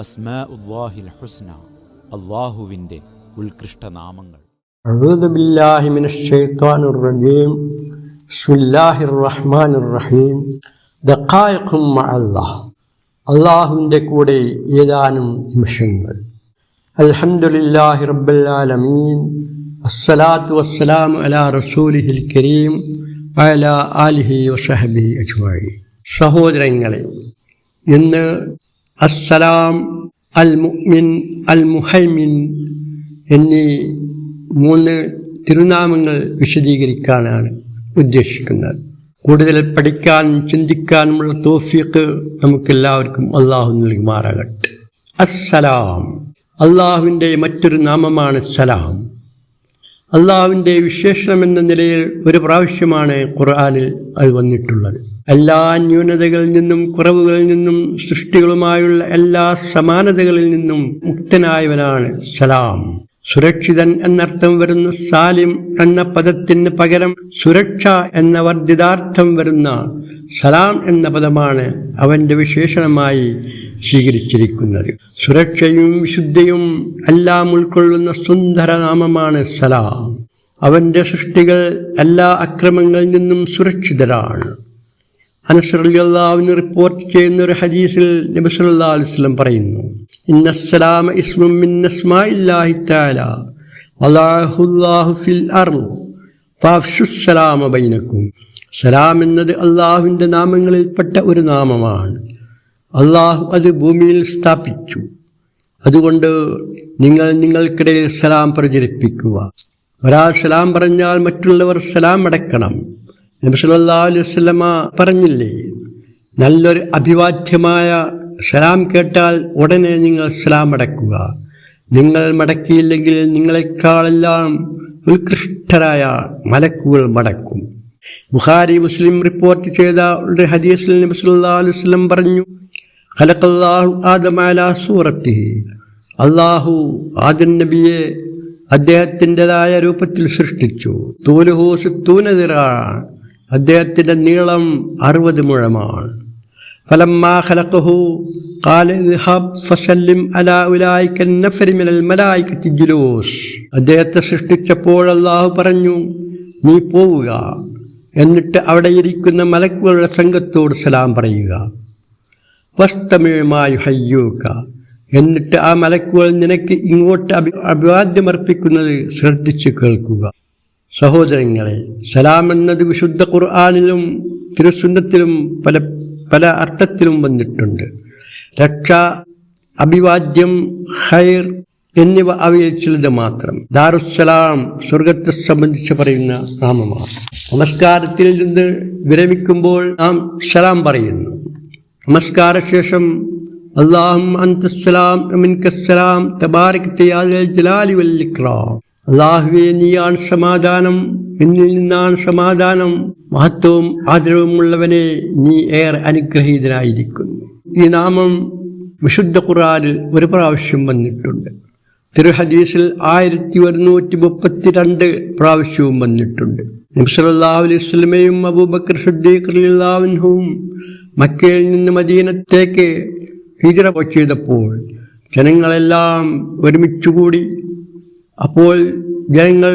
അസ്മാഉല്ലാഹിൽ ഹുസ്ന, അല്ലാഹുവിൻ്റെ ഉത്കൃഷ്ട നാമങ്ങൾ. അഊദു ബില്ലാഹി മിനശ് ശൈത്വാനിർ റജീം. ബിസ്മില്ലാഹിർ റഹ്മാനിർ റഹീം. ദഖായിഖും മഅല്ലാഹ്. അല്ലാഹുവിൻ്റെ കൂടെ ഏതാനും നിമിഷങ്ങൾ. അൽഹംദുലില്ലാഹി റബ്ബിൽ ആലമീൻ. അസ്സലാത്തു വസ്സലാമു അലാ റസൂലിഹിൽ കരീം വഅലാ ആലിഹി വസഹ്ബിഹി അജ്മഈൻ. സഹോദരങ്ങളെ, ഇന്ന് അസ്സലാം, അൽ മുഅ്മിൻ, അൽ മുഹൈമിൻ എന്നീ 3 തിരുനാമങ്ങൾ വിശദീകരിക്കാനാണ് ഉദ്ദേശിക്കുന്നത്. കൂടുതൽ പഠിക്കാനും ചിന്തിക്കാനുമുള്ള തൗഫീഖ് നമുക്കെല്ലാവർക്കും അള്ളാഹു നൽകുമാറാകട്ടെ. അസ്സലാം അള്ളാഹുവിൻ്റെ മറ്റൊരു നാമമാണ് സലാം. അള്ളാഹുവിൻ്റെ വിശേഷണം എന്ന നിലയിൽ ഒരു പ്രാവശ്യമാണ് ഖുർആനിൽ അത് വന്നിട്ടുള്ളത്. എല്ലാ ന്യൂനതകളിൽ നിന്നും കുറവുകളിൽ നിന്നും സൃഷ്ടികളുമായുള്ള എല്ലാ സമാനതകളിൽ നിന്നും മുക്തനായവനാണ് സലാം. സുരക്ഷിതൻ എന്നർത്ഥം വരുന്ന സാലിം എന്ന പദത്തിന് പകരം സുരക്ഷ എന്ന വർദ്ധിതാർത്ഥം വരുന്ന സലാം എന്ന പദമാണ് അവൻ്റെ വിശേഷണമായി സ്വീകരിച്ചിരിക്കുന്നത്. സുരക്ഷയും വിശുദ്ധിയും എല്ലാം ഉൾക്കൊള്ളുന്ന സുന്ദര നാമമാണ് സലാം. അവൻ്റെ സൃഷ്ടികൾ എല്ലാ അക്രമങ്ങളിൽ നിന്നും സുരക്ഷിതരാണ്. അനസ് റളിയല്ലാഹു അൻഹു റിപ്പോർട്ട് ചെയ്യുന്ന ഒരു ഹദീസിൽ നബി സല്ലല്ലാഹു അലൈഹി വസല്ലം പറയുന്നു, ഇന്നസ്സലാമ ഇസ്മുൻ മിൻ അസ്മാഇല്ലാഹി തആല വലഹുല്ലാഹു ഫിൽ അർള് ഫഅഫ്ശുസ്സലാമ ബൈനക്കും. സലാം എന്നത് അള്ളാഹുവിൻ്റെ നാമങ്ങളിൽപ്പെട്ട ഒരു നാമമാണ്. അള്ളാഹു അത് ഭൂമിയിൽ സ്ഥാപിച്ചു. അതുകൊണ്ട് നിങ്ങൾക്കിടയിൽ സലാം പ്രചരിപ്പിക്കുക. ഒരാൾ സലാം പറഞ്ഞാൽ മറ്റുള്ളവർ സലാം അടക്കണം. നബി സല്ലല്ലാഹു അലൈഹി വസല്ലമ പറഞ്ഞില്ലേ, നല്ലൊരു അഭിവാദ്യമായ സലാം കേട്ടാൽ ഉടനെ നിങ്ങൾ സലാം അടക്കുക. നിങ്ങൾ മടക്കിയില്ലെങ്കിൽ നിങ്ങളെക്കാളെല്ലാം ഉത്കൃഷ്ടരായ മലക്കുകൾ മടക്കും. ബുഖാരി, മുസ്ലിം റിപ്പോർട്ട് ചെയ്ത ഒരു ഹദീസിൽ നബി സല്ലല്ലാഹു അലൈഹി വസല്ലം പറഞ്ഞു, ഖലഖല്ലാഹു ആദമ അലാ സൂറത്തിഹി. അല്ലാഹു ആദം നബിയെ അദ്ദേഹത്തിൻ്റെതായ രൂപത്തിൽ സൃഷ്ടിച്ചു. തൂലുഹു 60 ദിറാഅൻ. അദ്ദേഹത്തിൻ്റെ നീളം 60 മുഴമാണ്. ഫലമ്മാ ഖലഖഹു ഖാല ഇദ്ഹബ് ഫസല്ലിം അലാ ഉലൈക അൻ-നഫരി മിനൽ മലായികത്തി ജുലൂസ്. അദ്ദേഹത്തെ സൃഷ്ടിച്ചപ്പോൾ അല്ലാഹു പറഞ്ഞു, നീ പോവുക, എന്നിട്ട് അവിടെ ഇരിക്കുന്ന മലക്കുകളുടെ സംഘത്തോട് സലാം പറയുക. വസ്തമിഉ മാ യുഹയ്യൂക. എന്നിട്ട് ആ മലക്കുകൾ നിനക്ക് ഇങ്ങോട്ട് അഭിവാദ്യമർപ്പിക്കുന്നത് ശ്രദ്ധിച്ചു കേൾക്കുക. സഹോദരങ്ങളെ, സലാം എന്നത് വിശുദ്ധ ഖുർആനിലും തിരുസുന്നത്തിലും പല അർത്ഥത്തിലും വന്നിട്ടുണ്ട്. രക്ഷ, അഭിവാദ്യം, ഖൈർ എന്നിവ അവയിൽ ചിലത് മാത്രം. ദാറുസ്സലാം സ്വർഗത്തെ സംബന്ധിച്ച് പറയുന്ന നാമമാണ്. നമസ്കാരത്തിൽ നിന്ന് വിരമിക്കുമ്പോൾ നാം സലാം പറയുന്നു. നമസ്കാരശേഷം അല്ലാഹുമ്മ അൻതസ്സലാം വമിൻകസ്സലാം തബാരക്ത യാ ദൽ ജലാലി വൽ ഇക്റാം. അല്ലാഹുവേ, നീയാണ് സമാധാനം, എന്നിൽ നിന്നാണ് സമാധാനം, മഹത്വവും ആദരവുമുള്ളവനെ, നീ ഏറെ അനുഗ്രഹീതനായിരിക്കുന്നു. ഈ നാമം വിശുദ്ധ ഖുർആനിൽ ഒരു പ്രാവശ്യം വന്നിട്ടുണ്ട്. തിരുഹദീസിൽ 1132 പ്രാവശ്യവും വന്നിട്ടുണ്ട്. നബി സല്ലല്ലാഹു അലൈഹി വസല്ലമയും അബൂബക്കർ സിദ്ദീഖ് റളിയല്ലാഹു അൻഹുവും മക്കയിൽ നിന്ന് മദീനത്തേക്ക് ഹിജ്റ ചെയ്തപ്പോൾ ജനങ്ങളെല്ലാം ഒരുമിച്ചുകൂടി. അപ്പോൾ ജനങ്ങൾ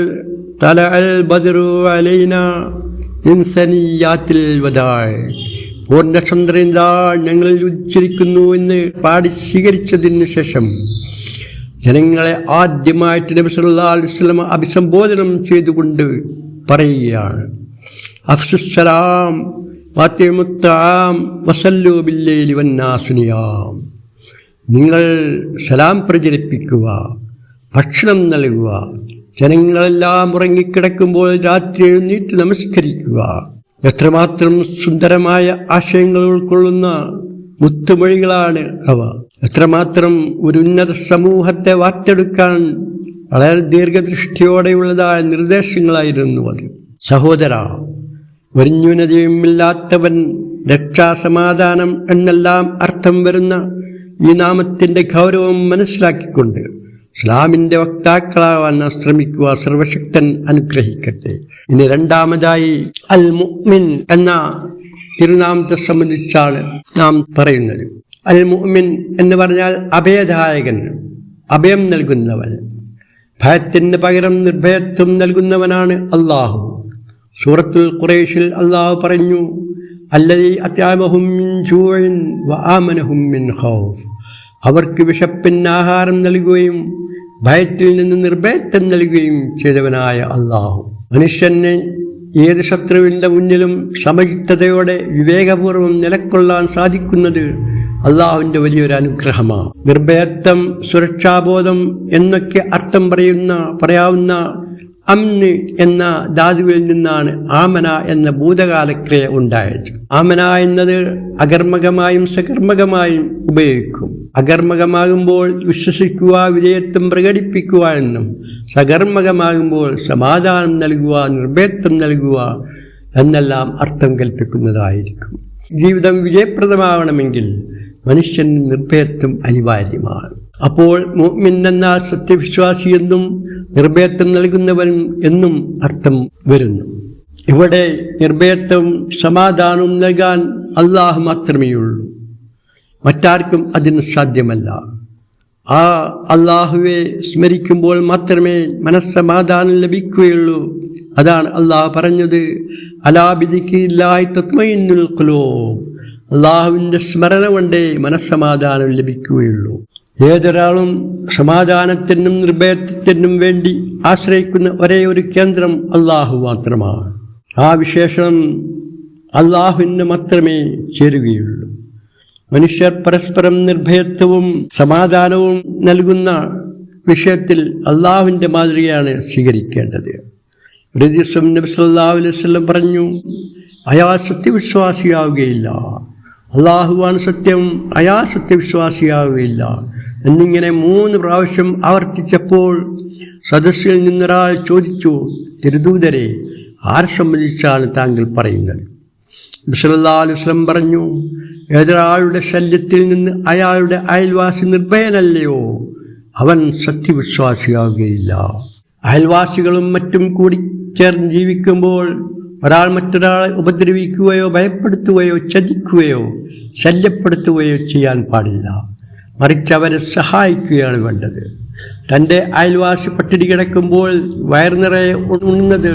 തല അൽ ബദ്റു അലൈന മിൻ സനിയാത്തിൽ വദാഇ, പൂർണ്ണചന്ദ്രൻ ഞങ്ങളിൽ ഉദിച്ചിരിക്കുന്നു എന്ന് പാടി സ്വീകരിച്ചതിന് ശേഷം ജനങ്ങളെ ആദ്യമായിട്ട് നബി സല്ലല്ലാഹു അലൈഹി വസല്ലം അഭിസംബോധനം ചെയ്തുകൊണ്ട് പറയുകയാണ്, അഫ്ശുസ്സലാം വഅതിമുത്താം വസല്ലു ബില്ലൈലി വന്നാസു നിയാം. നിങ്ങൾ സലാം പ്രചരിപ്പിക്കുക, ഭക്ഷണം നൽകുക, ജനങ്ങളെല്ലാം ഉറങ്ങിക്കിടക്കുമ്പോൾ രാത്രി എഴുന്നേറ്റ് നമസ്കരിക്കുക. എത്രമാത്രം സുന്ദരമായ ആശയങ്ങൾ ഉൾക്കൊള്ളുന്ന മുത്തുമൊഴികളാണ് അവ. എത്രമാത്രം ഒരു ഉന്നത സമൂഹത്തെ വാർത്തെടുക്കാൻ വളരെ ദീർഘദൃഷ്ടിയോടെയുള്ളതായ നിർദ്ദേശങ്ങളായിരുന്നു അത്. സഹോദര, ഒരു ന്യൂനതയുമില്ലാത്തവൻ, രക്ഷാസമാധാനം എന്നെല്ലാം അർത്ഥം വരുന്ന ഈ നാമത്തിൻ്റെ ഗൗരവം മനസ്സിലാക്കിക്കൊണ്ട് ഇസ്ലാമിൻ്റെ വക്താക്കളാവാൻ ശ്രമിക്കുക. സർവശക്തൻ അനുഗ്രഹിക്കട്ടെ. ഇനി രണ്ടാമതായി അൽ മുഅ്മിൻ എന്ന തിരുനാമത്തെ സംബന്ധിച്ചാണ് നാം പറയുന്നത്. അൽ മുഅ്മിൻ എന്ന് പറഞ്ഞാൽ അഭയദായകൻ, അഭയം നൽകുന്നവൻ. ഭയത്തിന് പകരം നിർഭയത്വം നൽകുന്നവനാണ് അള്ളാഹു. സൂറത്തുൽ ഖുറൈശിൽ അള്ളാഹു പറഞ്ഞു, അല്ലദീ അത്അമഹും മിൻ ജൂഇൻ വആമനഹും മിൻ ഖൗഫ്. അവർക്ക് വിശപ്പിന് ആഹാരം നൽകുകയും ഭയത്തിൽ നിന്ന് നിർഭയത്വം നൽകുകയും ചെയ്തവനായ അള്ളാഹു. മനുഷ്യന് ഏത് ശത്രുവിൻ്റെ മുന്നിലും സമചിത്തതയോടെ വിവേകപൂർവ്വം നിലക്കൊള്ളാൻ സാധിക്കുന്നത് അള്ളാഹുവിൻ്റെ വലിയൊരു അനുഗ്രഹമാണ്. നിർഭയത്വം, സുരക്ഷാബോധം എന്നൊക്കെ അർത്ഥം പറയാവുന്ന അമ്ന് എന്ന ധാതുവിൽ നിന്നാണ് ആമന എന്ന ഭൂതകാലക്രിയ ഉണ്ടായത്. ആമന എന്നത് അകർമ്മകമായും സകർമ്മകമായും ഉപയോഗിക്കും. അകർമ്മകമാകുമ്പോൾ വിശ്വസിക്കുക, വിധേയത്വം പ്രകടിപ്പിക്കുക എന്നും, സകർമ്മകമാകുമ്പോൾ സമാധാനം നൽകുക, നിർഭയത്വം നൽകുക എന്നെല്ലാം അർത്ഥം കൽപ്പിക്കുന്നതായിരിക്കും. ജീവിതം വിജയപ്രദമാവണമെങ്കിൽ മനുഷ്യന് നിർഭയത്വം അനിവാര്യമാണ്. അപ്പോൾ മുഅ്മിൻ എന്നാൽ സത്യവിശ്വാസി എന്നും നിർഭയത്വം നൽകുന്നവൻ എന്നും അർത്ഥം വരുന്നു. ഇവിടെ നിർഭയത്വം, സമാധാനവും നൽകാൻ അള്ളാഹു മാത്രമേയുള്ളൂ. മറ്റാർക്കും അതിന് സാധ്യമല്ല. ആ അള്ളാഹുവെ സ്മരിക്കുമ്പോൾ മാത്രമേ മനസ്സമാധാനം ലഭിക്കുകയുള്ളൂ. അതാണ് അള്ളാഹു പറഞ്ഞത്, അലാ ബിദിക്രില്ലാഹി തത്മഇന്നുൽ ഖുലൂബ്. അള്ളാഹുവിൻ്റെ സ്മരണ കൊണ്ടേ മനസ്സമാധാനം ലഭിക്കുകയുള്ളൂ. ഏതൊരാളും സമാധാനത്തിനും നിർഭയത്വത്തിനും വേണ്ടി ആശ്രയിക്കുന്ന ഒരേ ഒരു കേന്ദ്രം അള്ളാഹു മാത്രമാണ്. ആ വിശേഷം അള്ളാഹുവിന് മാത്രമേ ചേരുകയുള്ളൂ. മനുഷ്യർ പരസ്പരം നിർഭയത്വവും സമാധാനവും നൽകുന്ന വിഷയത്തിൽ അള്ളാഹുവിൻ്റെ മാതൃകയാണ് സ്വീകരിക്കേണ്ടത്. ഒരു ദിവസം നബി സല്ലല്ലാഹു അലൈഹി വസല്ലം പറഞ്ഞു, അയാൾ സത്യവിശ്വാസിയാവുകയില്ല, അള്ളാഹുവാണ് സത്യം, അയാൾ സത്യവിശ്വാസിയാവുകയില്ല എന്നിങ്ങനെ 3 പ്രാവശ്യം ആവർത്തിച്ചപ്പോൾ സദസ്സിൽ നിന്നൊരാൾ ചോദിച്ചു, തിരുദൂതരെ, ആരെ സംബന്ധിച്ചാണ് താങ്കൾ പറയുന്നത്? നബി സല്ലല്ലാഹു അലൈഹി വസല്ലം പറഞ്ഞു, ഏതൊരാളുടെ ശല്യത്തിൽ നിന്ന് അയാളുടെ അയൽവാസി നിർഭയനല്ലയോ, അവൻ സത്യവിശ്വാസിയാവുകയില്ല. അയൽവാസികളും മറ്റും കൂടി ചേർന്ന് ജീവിക്കുമ്പോൾ ഒരാൾ മറ്റൊരാളെ ഉപദ്രവിക്കുകയോ ഭയപ്പെടുത്തുകയോ ചതിക്കുകയോ ശല്യപ്പെടുത്തുകയോ ചെയ്യാൻ പാടില്ല. മറിച്ച് അവരെ സഹായിക്കുകയാണ് വേണ്ടത്. തൻ്റെ അയൽവാസി പട്ടിണി കിടക്കുമ്പോൾ വയറു നിറയെ ഉണ്ണുന്നത്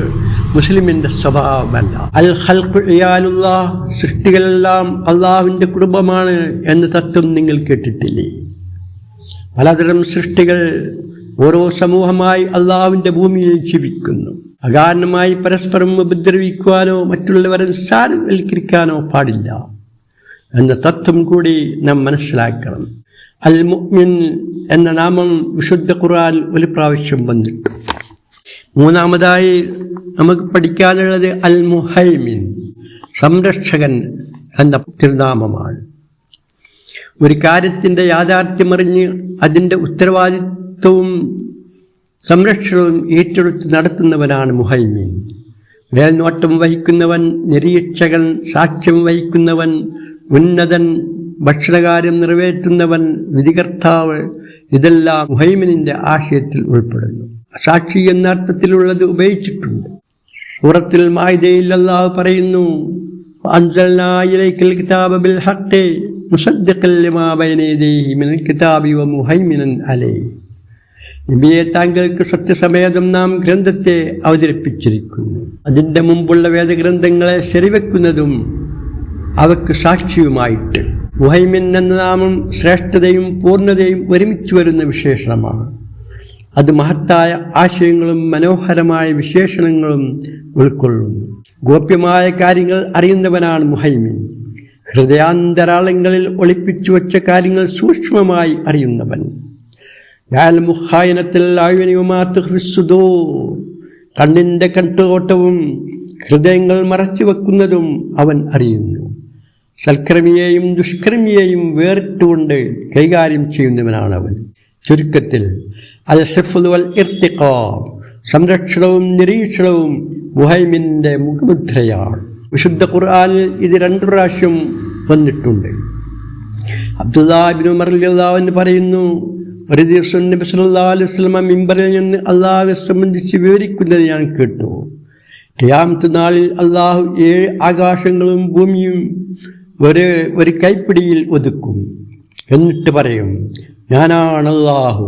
മുസ്ലിമിൻ്റെ സ്വഭാവമല്ല. അൽ ഖൽഖു ഇയാലുല്ലാഹ്, സൃഷ്ടികളെല്ലാം അള്ളാഹുവിൻ്റെ കുടുംബമാണ് എന്ന തത്വം നിങ്ങൾ കേട്ടിട്ടില്ലേ? പലതരം സൃഷ്ടികൾ ഓരോ സമൂഹമായി അള്ളാഹുവിൻ്റെ ഭൂമിയിൽ ജീവിക്കുന്നു. അകാരണമായി പരസ്പരം ഉപദ്രവിക്കുവാനോ മറ്റുള്ളവരെ നിസ്സാരവൽക്കരിക്കാനോ പാടില്ല എന്ന തത്വം കൂടി നാം മനസ്സിലാക്കണം. അൽ മുഅ്മിൻ എന്ന നാമം വിശുദ്ധ ഖുർആൻ ഒരു പ്രാവശ്യം വന്നിട്ടു. 3-ാമതായി നമുക്ക് പഠിക്കാനുള്ളത് അൽ മുഹൈമിൻ, സംരക്ഷകൻ എന്ന തിരുനാമമാണ്. ഒരു കാര്യത്തിൻ്റെ യാഥാർത്ഥ്യമറിഞ്ഞ് അതിൻ്റെ ഉത്തരവാദിത്വവും സംരക്ഷണവും ഏറ്റെടുത്ത് നടത്തുന്നവനാണ് മുഹൈമിൻ. മേൽനോട്ടം വഹിക്കുന്നവൻ, നിരീക്ഷകൻ, സാക്ഷ്യം വഹിക്കുന്നവൻ, ഉന്നതൻ, ഭക്ഷണകാര്യം നിറവേറ്റുന്നവൻ, വിധികർത്താവ്, ഇതെല്ലാം മുഹൈമിനിൻ്റെ ആശയത്തിൽ ഉൾപ്പെടുന്നു. സാക്ഷി എന്ന അർത്ഥത്തിലുള്ളത് ഉപയോഗിച്ചിട്ടുണ്ട്. സൂറത്തുൽ മാഇദയിൽ അല്ലാഹു പറയുന്നു, അൻസൽനാ ഇലൈക്കൽ കിതാബ ബിൽ ഹഖ് മുസദ്ദിഖൻ ലിമാ ബൈന യദൈഹി മിനൽ കിതാബി വമുഹൈമിനൻ അലൈഹി. നബിയെ, താങ്കൾക്ക് സത്യസമേതം നാം ഗ്രന്ഥത്തെ അവതരിപ്പിച്ചിരിക്കുന്നു. അതിൻ്റെ മുമ്പുള്ള വേദഗ്രന്ഥങ്ങളെ ശരിവെക്കുന്നതും അവയ്ക്ക് സാക്ഷിയുമായിട്ട്. മുഹൈമിൻ എന്ന നാമം ശ്രേഷ്ഠതയും പൂർണ്ണതയും ഒരുമിച്ച് വരുന്ന വിശേഷണമാണ്. അത് മഹത്തായ ആശയങ്ങളും മനോഹരമായ വിശേഷണങ്ങളും ഉൾക്കൊള്ളുന്നു. ഗോപ്യമായ കാര്യങ്ങൾ അറിയുന്നവനാണ് മുഹൈമിൻ. ഹൃദയാന്തരാളങ്ങളിൽ ഒളിപ്പിച്ചു വച്ച കാര്യങ്ങൾ സൂക്ഷ്മമായി അറിയുന്നവൻ. കണ്ണിൻ്റെ കട്ടുകോട്ടവും ഹൃദയങ്ങൾ മറച്ചു വെക്കുന്നതും അവൻ അറിയുന്നു. സൽക്രമിയെയും ദുഷ്കർമ്മിയെയും വേറിട്ടുകൊണ്ട് കൈകാര്യം ചെയ്യുന്നവനാണ് അവൻ. ചുരുക്കത്തിൽ അൽ ഹിഫ്ള് വൽ ഇർത്തിഖാബ്, സംരക്ഷണവും നിരീക്ഷണവും മുഹൈമിൻ്റെ മുഖമുദ്രയാണ്. വിശുദ്ധ ഖുർആനിൽ ഇത് 2 പ്രാവശ്യം വന്നിട്ടുണ്ട്. അബ്ദുല്ലാഹ് ഇബ്നു ഉമർ റളിയല്ലാഹു അൻഹു പറയുന്നു, ഒരു ദിവസം നബി സല്ലല്ലാഹു അലൈഹി വസല്ലം മിമ്പറിൽ നിന്ന് അള്ളാഹുവെ സംബന്ധിച്ച് വിവരിക്കുന്നത് ഞാൻ കേട്ടു. ഖിയാമത്ത് നാളിൽ അള്ളാഹു 7 ആകാശങ്ങളും ഭൂമിയും ഒരു കൈപ്പിടിയിൽ ഒതുക്കും. എന്നിട്ട് പറയും, ഞാനാണ് അല്ലാഹു,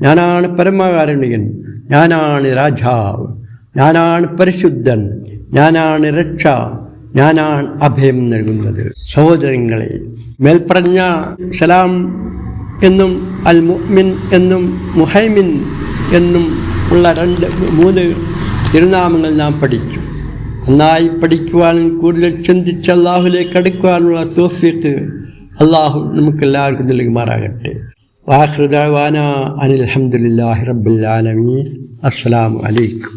ഞാനാണ് പരമകാരുണികൻ, ഞാനാണ് രാജാവ്, ഞാനാണ് പരിശുദ്ധൻ, ഞാനാണ് രക്ഷ, ഞാനാണ് അഭയം നൽകുന്നത്. സഹോദരങ്ങളെ, മേൽപ്പറഞ്ഞ സലാം എന്നും അൽ മുഅ്മിൻ എന്നും മുഹൈമിൻ എന്നും ഉള്ള 3 തിരുനാമങ്ങൾ നാം പഠിച്ചു. നന്നായി പഠിക്കുവാനും കൂടുതൽ ചിന്തിച്ച് അള്ളാഹുലേക്ക് അടുക്കുവാനുള്ള തൗഫീഖ് അള്ളാഹു നമുക്കെല്ലാവർക്കും നൽകുമാറാകട്ടെ. വാഖിറു ദഅ്വാനാ അനിൽ ഹംദുലില്ലാഹി റബ്ബിൽ ആലമീൻ. അസ്സലാമു അലൈക്കും.